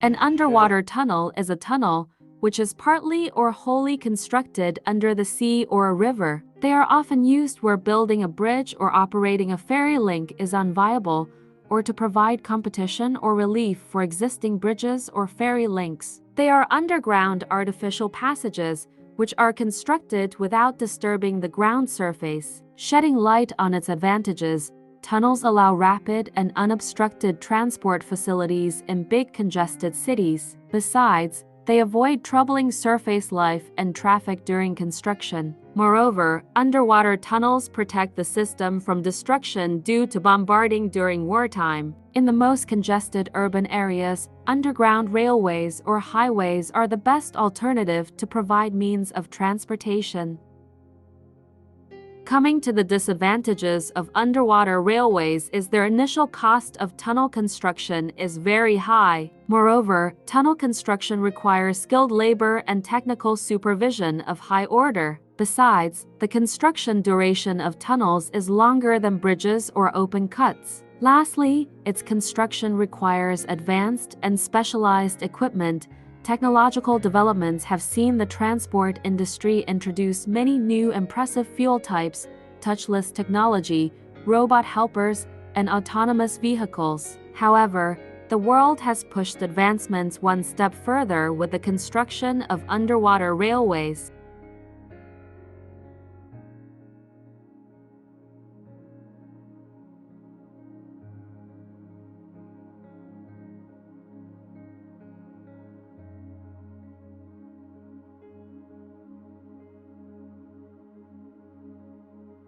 An underwater tunnel is a tunnel which is partly or wholly constructed under the sea or a river. They are often used where building a bridge or operating a ferry link is unviable, or to provide competition or relief for existing bridges or ferry links. They are underground artificial passages which are constructed without disturbing the ground surface. Shedding light on its advantages, tunnels allow rapid and unobstructed transport facilities in big congested cities. Besides, they avoid troubling surface life and traffic during construction. Moreover, underwater tunnels protect the system from destruction due to bombarding during wartime. In the most congested urban areas, underground railways or highways are the best alternative to provide means of transportation. Coming to the disadvantages of underwater railways is their initial cost of tunnel construction is very high. Moreover, tunnel construction requires skilled labor and technical supervision of high order. Besides, the construction duration of tunnels is longer than bridges or open cuts. Lastly, its construction requires advanced and specialized equipment. Technological developments have seen the transport industry introduce many new impressive fuel types, touchless technology, robot helpers, and autonomous vehicles. However, the world has pushed advancements one step further with the construction of underwater railways.